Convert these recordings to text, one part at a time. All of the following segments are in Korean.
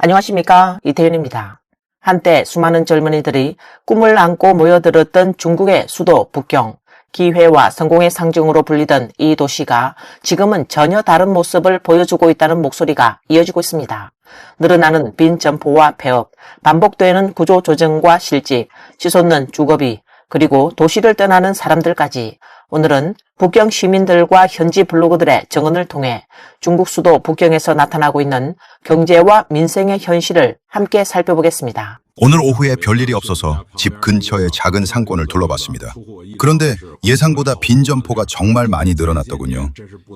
안녕하십니까, 이태윤입니다. 한때 수많은 젊은이들이 꿈을 안고 모여들었던 중국의 수도 북경, 기회와 성공의 상징으로 불리던 이 도시가 지금은 전혀 다른 모습을 보여주고 있다는 목소리가 이어지고 있습니다. 늘어나는 빈 점포와 폐업, 반복되는 구조조정과 실직, 치솟는 주거비, 그리고 도시를 떠나는 사람들까지 오늘은 북경 시민들과 현지 블로거들의 증언을 통해 중국 수도 북경에서 나타나고 있는 경제와 민생의 현실을 함께 살펴보겠습니다. 오늘 오후에 별일이 없어서 집 근처의 작은 상권을 둘러봤습니다. 그런데 예상보다 빈 점포가 정말 많이 늘어났더군요.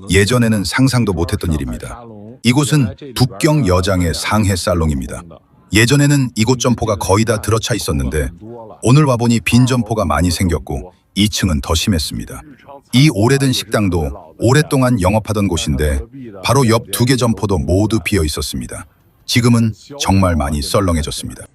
예전에는 상상도 못했던 일입니다. 이곳은 북경 여장의 상해 살롱입니다. 예전에는 이곳 점포가 거의 다 들어차 있었는데 오늘 와보니 빈 점포가 많이 생겼고 2층은 더 심했습니다. 이 오래된 식당도 오랫동안 영업하던 곳인데 바로 옆 2개 점포도 모두 비어 있었습니다. 지금은 정말 많이 썰렁해졌습니다.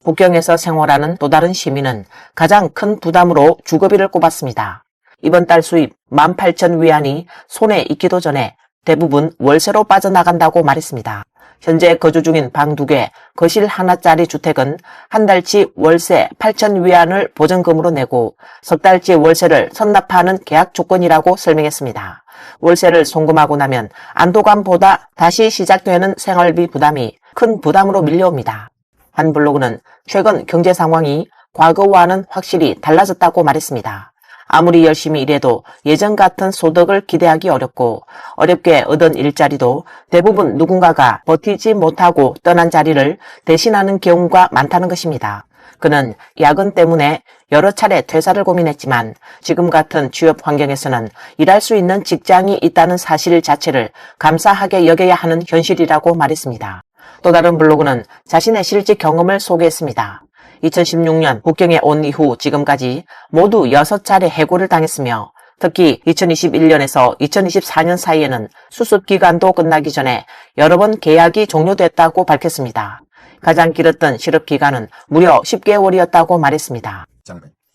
북경에서 생활하는 또 다른 시민은 가장 큰 부담으로 주거비를 꼽았습니다. 이번 달 수입 18,000위안이 손에 익기도 전에 대부분 월세로 빠져나간다고 말했습니다. 현재 거주 중인 방 2개, 거실 하나짜리 주택은 한 달치 월세 8,000위안을 보증금으로 내고 석 달치 월세를 선납하는 계약 조건이라고 설명했습니다. 월세를 송금하고 나면 안도감보다 다시 시작되는 생활비 부담이 큰 부담으로 밀려옵니다. 한 블로그는 최근 경제 상황이 과거와는 확실히 달라졌다고 말했습니다. 아무리 열심히 일해도 예전 같은 소득을 기대하기 어렵고 어렵게 얻은 일자리도 대부분 누군가가 버티지 못하고 떠난 자리를 대신하는 경우가 많다는 것입니다. 그는 야근 때문에 여러 차례 퇴사를 고민했지만 지금 같은 취업 환경에서는 일할 수 있는 직장이 있다는 사실 자체를 감사하게 여겨야 하는 현실이라고 말했습니다. 또 다른 블로그는 자신의 실직 경험을 소개했습니다. 2016년 북경에 온 이후 지금까지 모두 6차례 해고를 당했으며 특히 2021년에서 2024년 사이에는 수습기간도 끝나기 전에 여러 번 계약이 종료됐다고 밝혔습니다. 가장 길었던 실업기간은 무려 10개월이었다고 말했습니다.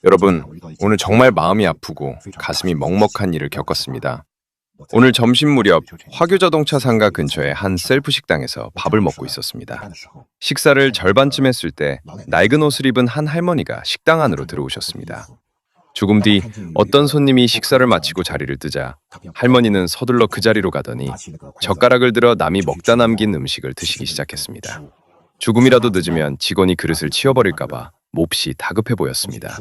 여러분, 오늘 정말 마음이 아프고 가슴이 먹먹한 일을 겪었습니다. 오늘 점심 무렵 화교자동차 상가 근처의 한 셀프 식당에서 밥을 먹고 있었습니다. 식사를 절반쯤 했을 때 낡은 옷을 입은 한 할머니가 식당 안으로 들어오셨습니다. 조금 뒤 어떤 손님이 식사를 마치고 자리를 뜨자 할머니는 서둘러 그 자리로 가더니 젓가락을 들어 남이 먹다 남긴 음식을 드시기 시작했습니다. 조금이라도 늦으면 직원이 그릇을 치워버릴까봐 몹시 다급해 보였습니다.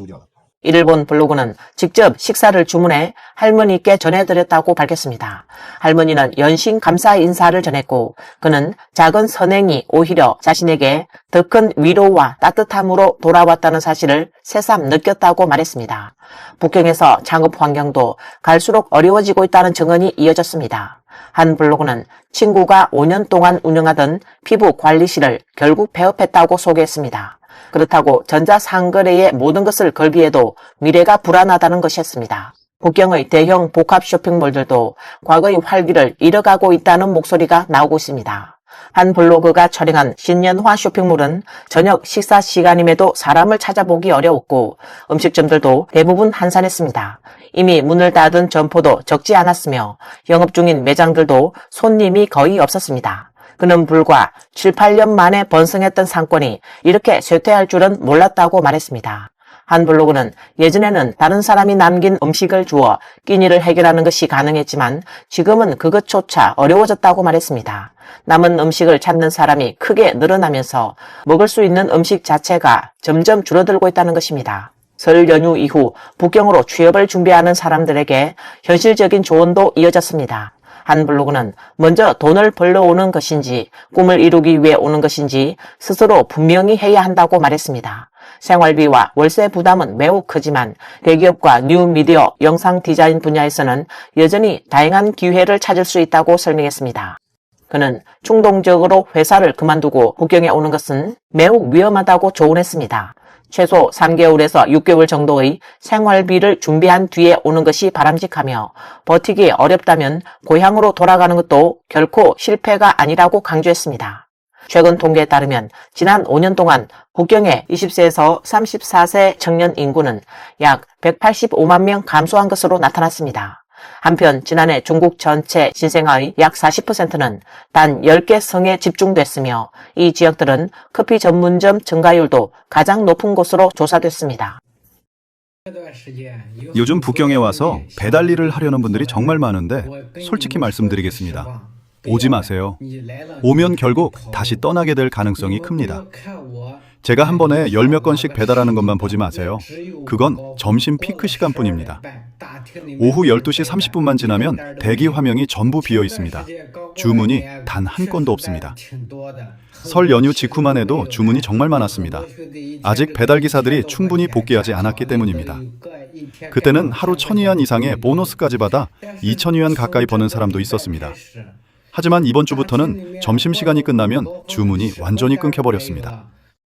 이를 본 블로그는 직접 식사를 주문해 할머니께 전해드렸다고 밝혔습니다. 할머니는 연신 감사 인사를 전했고 그는 작은 선행이 오히려 자신에게 더 큰 위로와 따뜻함으로 돌아왔다는 사실을 새삼 느꼈다고 말했습니다. 북경에서 창업 환경도 갈수록 어려워지고 있다는 증언이 이어졌습니다. 한 블로그는 친구가 5년 동안 운영하던 피부 관리실을 결국 폐업했다고 소개했습니다. 그렇다고 전자상거래의 모든 것을 걸기에도 미래가 불안하다는 것이었습니다. 북경의 대형 복합 쇼핑몰들도 과거의 활기를 잃어가고 있다는 목소리가 나오고 있습니다. 한 블로그가 촬영한 신년화 쇼핑몰은 저녁 식사 시간임에도 사람을 찾아보기 어려웠고 음식점들도 대부분 한산했습니다. 이미 문을 닫은 점포도 적지 않았으며 영업 중인 매장들도 손님이 거의 없었습니다. 그는 불과 7, 8년 만에 번성했던 상권이 이렇게 쇠퇴할 줄은 몰랐다고 말했습니다. 한 블로그는 예전에는 다른 사람이 남긴 음식을 주어 끼니를 해결하는 것이 가능했지만 지금은 그것조차 어려워졌다고 말했습니다. 남은 음식을 찾는 사람이 크게 늘어나면서 먹을 수 있는 음식 자체가 점점 줄어들고 있다는 것입니다. 설 연휴 이후 북경으로 취업을 준비하는 사람들에게 현실적인 조언도 이어졌습니다. 한 블로그는 먼저 돈을 벌러 오는 것인지 꿈을 이루기 위해 오는 것인지 스스로 분명히 해야 한다고 말했습니다. 생활비와 월세 부담은 매우 크지만 대기업과 뉴미디어 영상 디자인 분야에서는 여전히 다양한 기회를 찾을 수 있다고 설명했습니다. 그는 충동적으로 회사를 그만두고 북경에 오는 것은 매우 위험하다고 조언했습니다. 최소 3개월에서 6개월 정도의 생활비를 준비한 뒤에 오는 것이 바람직하며 버티기 어렵다면 고향으로 돌아가는 것도 결코 실패가 아니라고 강조했습니다. 최근 통계에 따르면 지난 5년 동안 북경의 20세에서 34세 청년 인구는 약 185만 명 감소한 것으로 나타났습니다. 한편 지난해 중국 전체 신생아의 약 40%는 단 10개 성에 집중됐으며 이 지역들은 커피 전문점 증가율도 가장 높은 곳으로 조사됐습니다. 요즘 북경에 와서 배달 일을 하려는 분들이 정말 많은데 솔직히 말씀드리겠습니다. 오지 마세요. 오면 결국 다시 떠나게 될 가능성이 큽니다. 제가 한 번에 10몇 건씩 배달하는 것만 보지 마세요. 그건 점심 피크 시간뿐입니다. 오후 12시 30분만 지나면 대기 화면이 전부 비어 있습니다. 주문이 단 한 건도 없습니다. 설 연휴 직후만 해도 주문이 정말 많았습니다. 아직 배달기사들이 충분히 복귀하지 않았기 때문입니다. 그때는 하루 1,000위안 이상의 보너스까지 받아 2,000위안 가까이 버는 사람도 있었습니다. 하지만 이번 주부터는 점심시간이 끝나면 주문이 완전히 끊겨버렸습니다.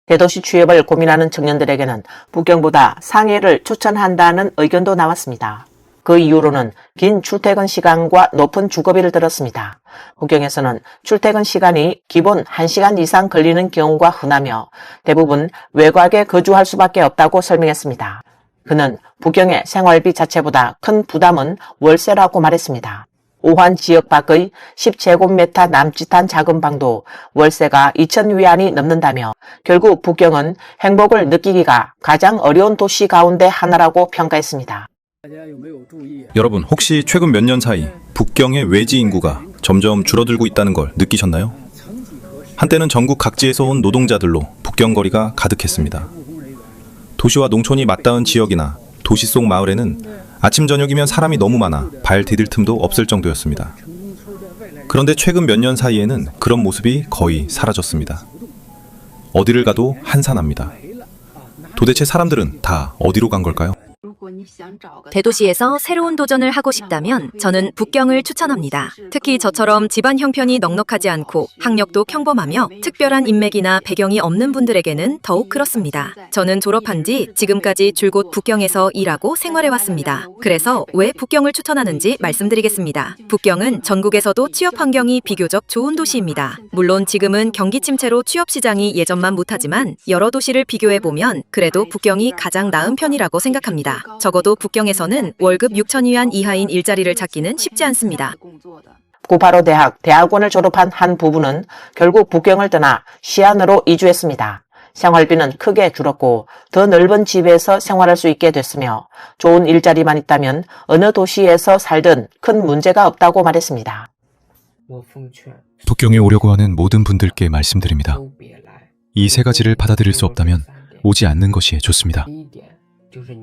대도시 취업을 고민하는 청년들에게는 북경보다 상해를 추천한다는 의견도 나왔습니다. 그 이유로는 긴 출퇴근 시간과 높은 주거비를 들었습니다. 북경에서는 출퇴근 시간이 기본 1시간 이상 걸리는 경우가 흔하며 대부분 외곽에 거주할 수밖에 없다고 설명했습니다. 그는 북경의 생활비 자체보다 큰 부담은 월세라고 말했습니다. 오환 지역 밖의 10제곱미터 남짓한 작은 방도 월세가 2,000위안이 넘는다며 결국 북경은 행복을 느끼기가 가장 어려운 도시 가운데 하나라고 평가했습니다. 여러분, 혹시 최근 몇 년 사이 북경의 외지 인구가 점점 줄어들고 있다는 걸 느끼셨나요? 한때는 전국 각지에서 온 노동자들로 북경 거리가 가득했습니다. 도시와 농촌이 맞닿은 지역이나 도시 속 마을에는 아침 저녁이면 사람이 너무 많아 발 디딜 틈도 없을 정도였습니다. 그런데 최근 몇 년 사이에는 그런 모습이 거의 사라졌습니다. 어디를 가도 한산합니다. 도대체 사람들은 다 어디로 간 걸까요? 대도시에서 새로운 도전을 하고 싶다면 저는 북경을 추천합니다. 특히 저처럼 집안 형편이 넉넉하지 않고 학력도 평범하며 특별한 인맥이나 배경이 없는 분들에게는 더욱 그렇습니다. 저는 졸업한 지 지금까지 줄곧 북경에서 일하고 생활해왔습니다. 그래서 왜 북경을 추천하는지 말씀드리겠습니다. 북경은 전국에서도 취업 환경이 비교적 좋은 도시입니다. 물론 지금은 경기 침체로 취업 시장이 예전만 못하지만 여러 도시를 비교해보면 그래도 북경이 가장 나은 편이라고 생각합니다. 적어도 북경에서는 월급 6,000위안 이하인 일자리를 찾기는 쉽지 않습니다. 구파로 대학원을 졸업한 한 부부는 결국 북경을 떠나 시안으로 이주했습니다. 생활비는 크게 줄었고 더 넓은 집에서 생활할 수 있게 됐으며 좋은 일자리만 있다면 어느 도시에서 살든 큰 문제가 없다고 말했습니다. 북경에 오려고 하는 모든 분들께 말씀드립니다. 이 세 가지를 받아들일 수 없다면 오지 않는 것이 좋습니다.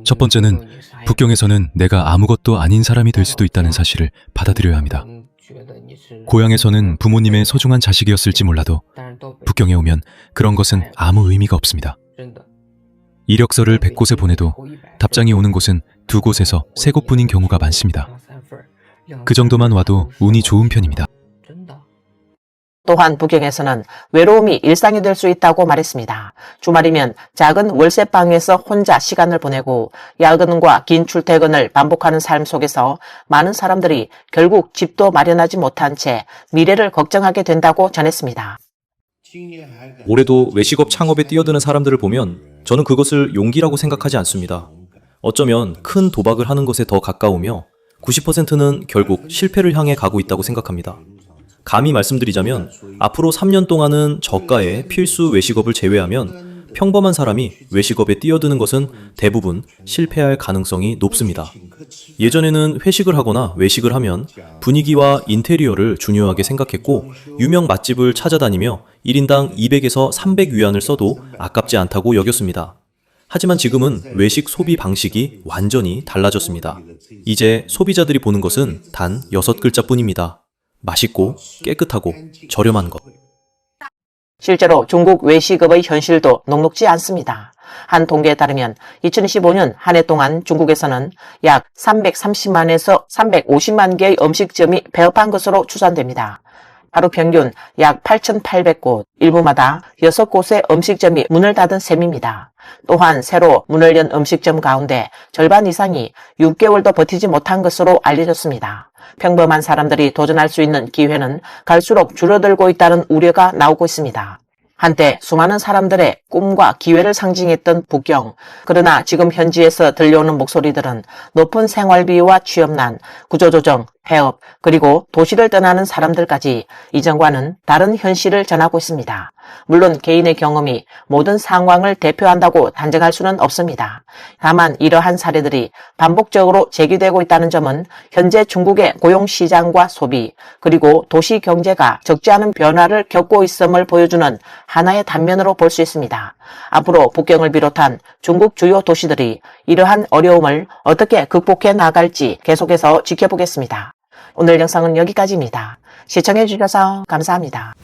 첫 번째는 북경에서는 내가 아무것도 아닌 사람이 될 수도 있다는 사실을 받아들여야 합니다. 고향에서는 부모님의 소중한 자식이었을지 몰라도 북경에 오면 그런 것은 아무 의미가 없습니다. 이력서를 100곳에 보내도 답장이 오는 곳은 2곳에서 3곳뿐인 경우가 많습니다. 그 정도만 와도 운이 좋은 편입니다. 또한 북경에서는 외로움이 일상이 될 수 있다고 말했습니다. 주말이면 작은 월세방에서 혼자 시간을 보내고 야근과 긴 출퇴근을 반복하는 삶 속에서 많은 사람들이 결국 집도 마련하지 못한 채 미래를 걱정하게 된다고 전했습니다. 올해도 외식업 창업에 뛰어드는 사람들을 보면 저는 그것을 용기라고 생각하지 않습니다. 어쩌면 큰 도박을 하는 것에 더 가까우며 90%는 결국 실패를 향해 가고 있다고 생각합니다. 감히 말씀드리자면 앞으로 3년 동안은 저가의 필수 외식업을 제외하면 평범한 사람이 외식업에 뛰어드는 것은 대부분 실패할 가능성이 높습니다. 예전에는 회식을 하거나 외식을 하면 분위기와 인테리어를 중요하게 생각했고 유명 맛집을 찾아다니며 1인당 200에서 300위안을 써도 아깝지 않다고 여겼습니다. 하지만 지금은 외식 소비 방식이 완전히 달라졌습니다. 이제 소비자들이 보는 것은 단 6글자뿐입니다. 맛있고 깨끗하고 저렴한 것. 실제로 중국 외식업의 현실도 녹록지 않습니다. 한 통계에 따르면 2015년 한 해 동안 중국에서는 약 330만에서 350만 개의 음식점이 폐업한 것으로 추산됩니다. 하루 평균 약 8,800곳, 일부마다 6곳의 음식점이 문을 닫은 셈입니다. 또한 새로 문을 연 음식점 가운데 절반 이상이 6개월도 버티지 못한 것으로 알려졌습니다. 평범한 사람들이 도전할 수 있는 기회는 갈수록 줄어들고 있다는 우려가 나오고 있습니다. 한때 수많은 사람들의 꿈과 기회를 상징했던 북경. 그러나 지금 현지에서 들려오는 목소리들은 높은 생활비와 취업난, 구조조정, 폐업, 그리고 도시를 떠나는 사람들까지 이전과는 다른 현실을 전하고 있습니다. 물론 개인의 경험이 모든 상황을 대표한다고 단정할 수는 없습니다. 다만 이러한 사례들이 반복적으로 제기되고 있다는 점은 현재 중국의 고용시장과 소비, 그리고 도시 경제가 적지 않은 변화를 겪고 있음을 보여주는 하나의 단면으로 볼 수 있습니다. 앞으로 북경을 비롯한 중국 주요 도시들이 이러한 어려움을 어떻게 극복해 나갈지 계속해서 지켜보겠습니다. 오늘 영상은 여기까지입니다. 시청해주셔서 감사합니다.